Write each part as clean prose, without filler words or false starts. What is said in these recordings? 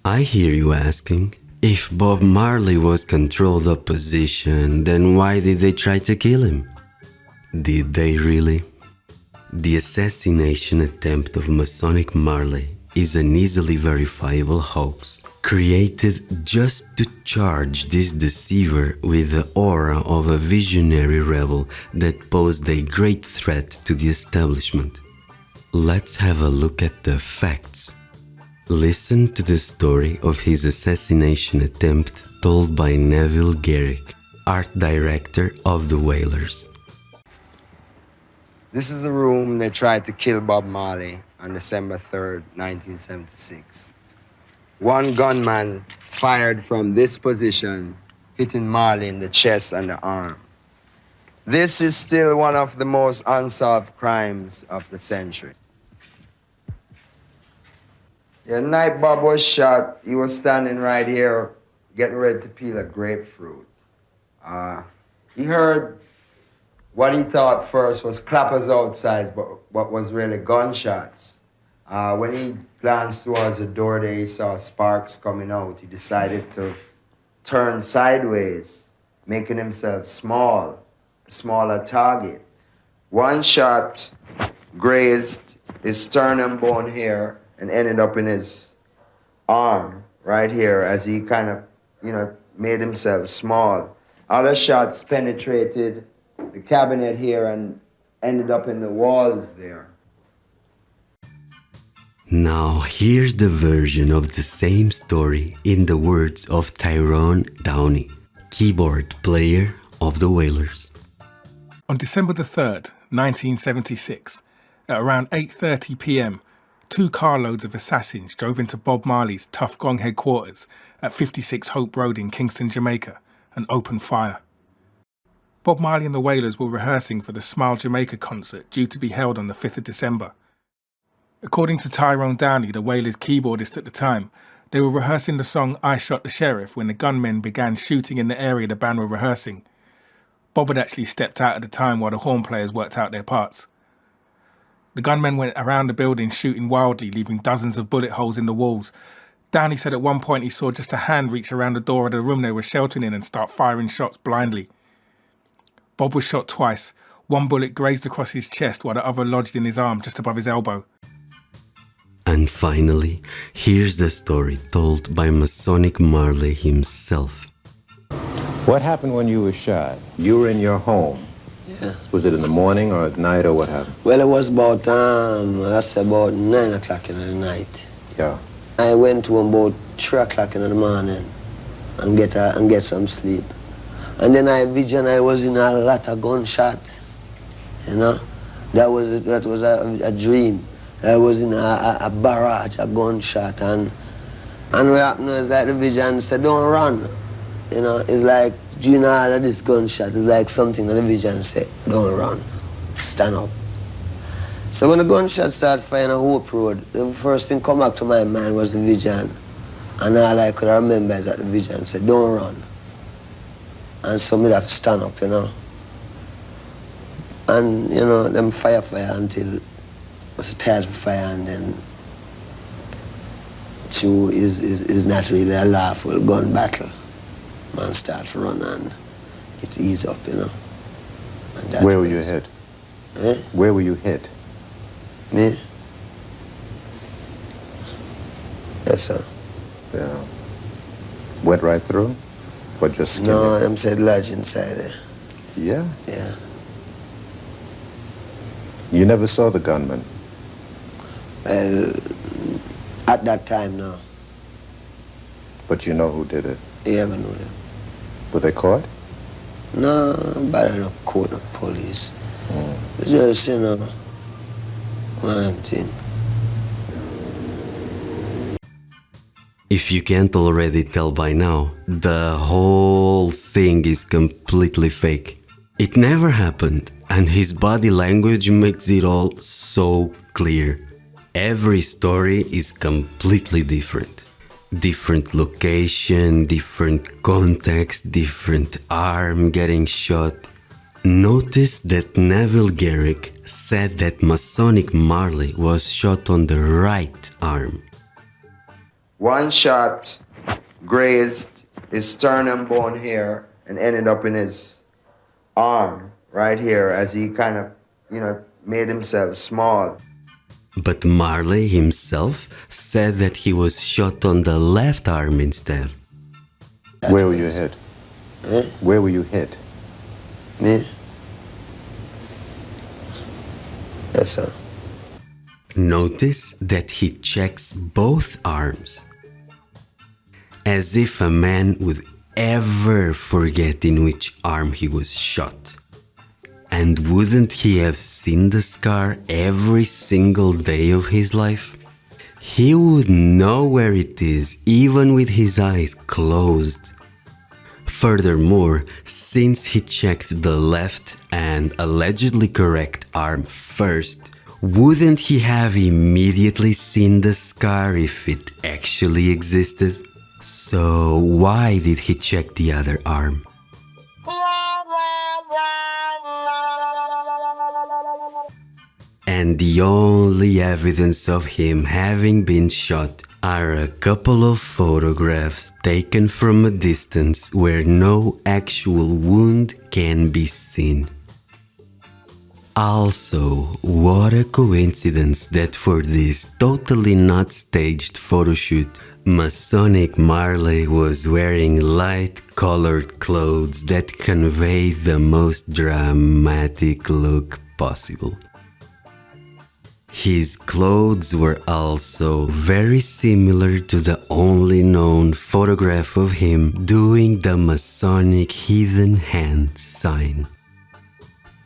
I hear you asking, if Bob Marley was controlled opposition, then why did they try to kill him? Did they really? The assassination attempt of Masonic Marley is an easily verifiable hoax, created just to charge this deceiver with the aura of a visionary rebel that posed a great threat to the establishment. Let's have a look at the facts. Listen to the story of his assassination attempt told by Neville Garrick, art director of the Wailers. This is the room they tried to kill Bob Marley on December 3rd, 1976. One gunman fired from this position, hitting Marley in the chest and the arm. This is still one of the most unsolved crimes of the century. The night Bob was shot, he was standing right here getting ready to peel a grapefruit. He heard what he thought first was clappers outside, but what was really gunshots. When he glanced towards the door there, he saw sparks coming out. He decided to turn sideways, making himself small, a smaller target. One shot grazed his sternum bone here and ended up in his arm right here as he kind of, made himself small. Other shots penetrated the cabinet here and ended up in the walls there. Now here's the version of the same story in the words of Tyrone Downey, keyboard player of the Wailers. On December the 3rd, 1976, at around 8:30 p.m, 2 carloads of assassins drove into Bob Marley's Tough Gong headquarters at 56 Hope Road in Kingston, Jamaica, and opened fire. Bob Marley and the Wailers were rehearsing for the Smile Jamaica concert due to be held on the 5th of December. According to Tyrone Downey, the Wailers keyboardist at the time, they were rehearsing the song I Shot the Sheriff when the gunmen began shooting in the area the band were rehearsing. Bob had actually stepped out at the time while the horn players worked out their parts. The gunmen went around the building shooting wildly, leaving dozens of bullet holes in the walls. Downey said at one point he saw just a hand reach around the door of the room they were sheltering in and start firing shots blindly. Bob was shot twice. One bullet grazed across his chest while the other lodged in his arm just above his elbow. And finally, here's the story told by Masonic Marley himself. What happened when you were shot? You were in your home. Yeah. Was it in the morning or at night or what happened? Well, it was about, that's about 9 o'clock in the night. Yeah. I went home about 3 o'clock in the morning and get some sleep. And then I was in a lot of gunshot, That was a dream. I was in a barrage, a gunshot, and what happened was that the vision said, don't run. It's like, all of this gunshot is like something that the vision said, don't run, stand up. So when the gunshot started firing on Hope Road, the first thing come back to my mind was the vision. And all I could remember is that the vision said, don't run. And so me have to stand up, And, them fire until it was tired of fire, and then two is not really a lawful gun battle. Man start to run and it ease up, And where were you hit? Eh? Where were you hit? Me? Yes, sir. Yeah. Went right through? Or just skinned No, it? them said lodge inside there. Yeah? Yeah. You never saw the gunman? Well, at that time, no. But you know who did it? You ever know them? Were they caught? No, but I don't call the police. It's just, one thing. If you can't already tell by now, the whole thing is completely fake. It never happened, and his body language makes it all so clear. Every story is completely different. Different location, different context, different arm getting shot. Notice that Neville Garrick said that Masonic Marley was shot on the right arm. One shot grazed his sternum bone here and ended up in his arm right here as he kind of, made himself small. But Marley himself said that he was shot on the left arm instead. Where were you hit? Eh? Where were you hit? Me? Yes, sir. Notice that he checks both arms. As if a man would ever forget in which arm he was shot. And wouldn't he have seen the scar every single day of his life? He would know where it is even with his eyes closed. Furthermore, since he checked the left and allegedly correct arm first, wouldn't he have immediately seen the scar if it actually existed? So why did he check the other arm? And the only evidence of him having been shot are a couple of photographs taken from a distance where no actual wound can be seen. Also, what a coincidence that for this totally not staged photoshoot, Masonic Marley was wearing light-colored clothes that convey the most dramatic look possible. His clothes were also very similar to the only known photograph of him doing the Masonic hidden hand sign.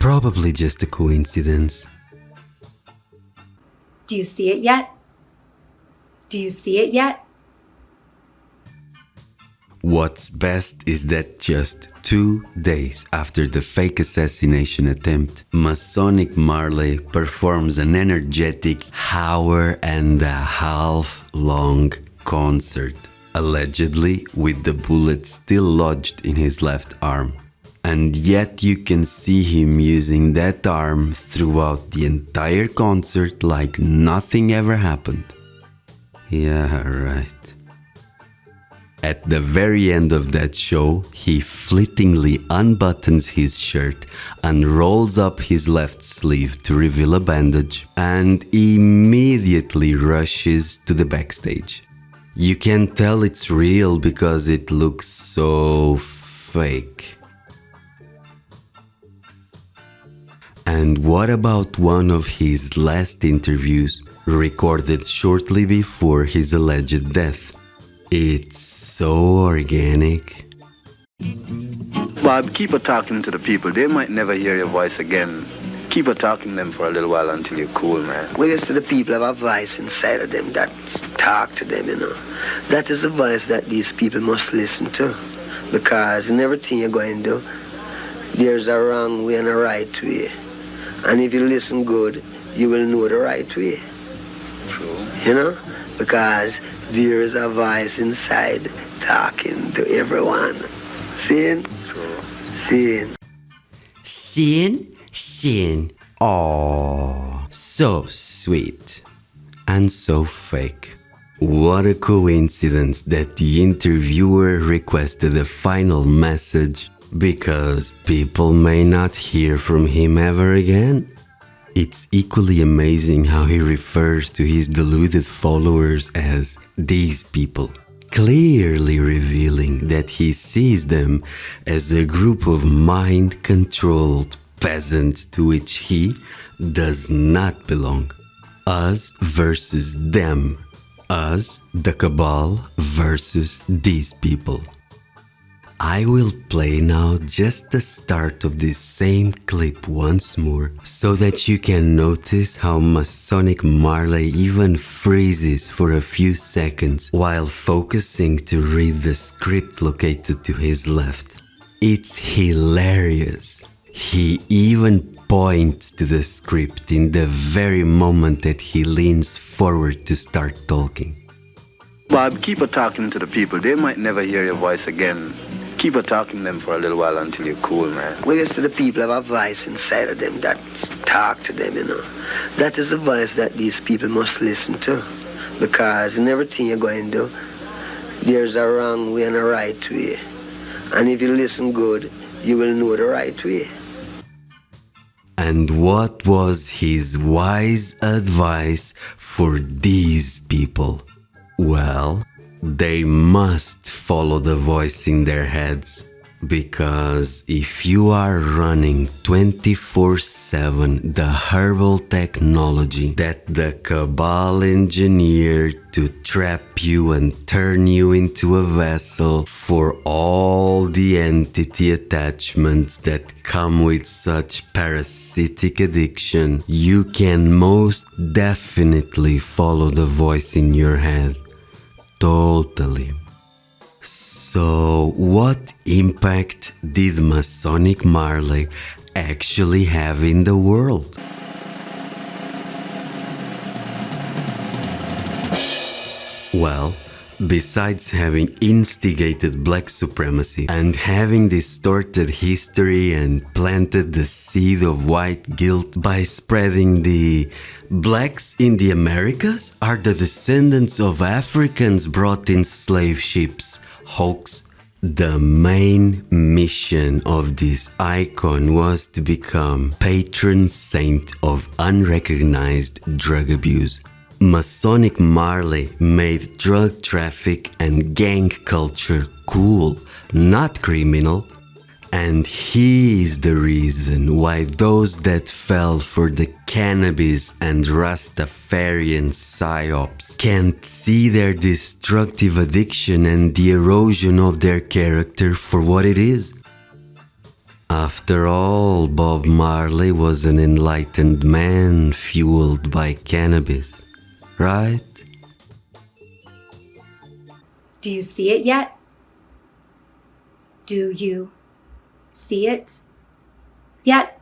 Probably just a coincidence. Do you see it yet? Do you see it yet? What's best is that just 2 days after the fake assassination attempt, Masonic Marley performs an energetic hour-and-a-half long concert, allegedly with the bullet still lodged in his left arm. And yet you can see him using that arm throughout the entire concert like nothing ever happened. Yeah, right. At the very end of that show, he fleetingly unbuttons his shirt, unrolls up his left sleeve to reveal a bandage, and immediately rushes to the backstage. You can tell it's real because it looks so fake. And what about one of his last interviews, recorded shortly before his alleged death? It's so organic. Bob, keep talking to the people. They might never hear your voice again. Keep talking to them for a little while until you're cool, man. Well, you see, the people have a voice inside of them that talk to them, That is a voice that these people must listen to. Because in everything you're going to do, there's a wrong way and a right way. And if you listen good, you will know the right way. True. Because there is a voice inside talking to everyone. Seeing? True. Seeing. Sin. Oh, so sweet. And so fake. What a coincidence that the interviewer requested a final message because people may not hear from him ever again. It's equally amazing how he refers to his deluded followers as these people, clearly revealing that he sees them as a group of mind-controlled peasants to which he does not belong. Us versus them. Us, the cabal, versus these people. I will play now just the start of this same clip once more so that you can notice how Masonic Marley even freezes for a few seconds while focusing to read the script located to his left. It's hilarious. He even points to the script in the very moment that he leans forward to start talking. Bob, keep talking to the people. They might never hear your voice again. Keep talking to them for a little while until you're cool, man. Well, you see, the people have a voice inside of them that talk to them, That is a voice that these people must listen to. Because in everything you're going to do, there's a wrong way and a right way. And if you listen good, you will know the right way. And what was his wise advice for these people? Well, they must follow the voice in their heads. Because if you are running 24/7 the herbal technology that the cabal engineered to trap you and turn you into a vessel for all the entity attachments that come with such parasitic addiction, you can most definitely follow the voice in your head. Totally. So, what impact did Masonic Marley actually have in the world? Well, besides having instigated black supremacy and having distorted history and planted the seed of white guilt by spreading the blacks in the Americas are the descendants of Africans brought in slave ships, hoax. The main mission of this icon was to become patron saint of unrecognized drug abuse. Masonic Marley made drug traffic and gang culture cool, not criminal. And he is the reason why those that fell for the cannabis and Rastafarian psyops can't see their destructive addiction and the erosion of their character for what it is. After all, Bob Marley was an enlightened man fueled by cannabis, right? Do you see it yet? Do you see it yet?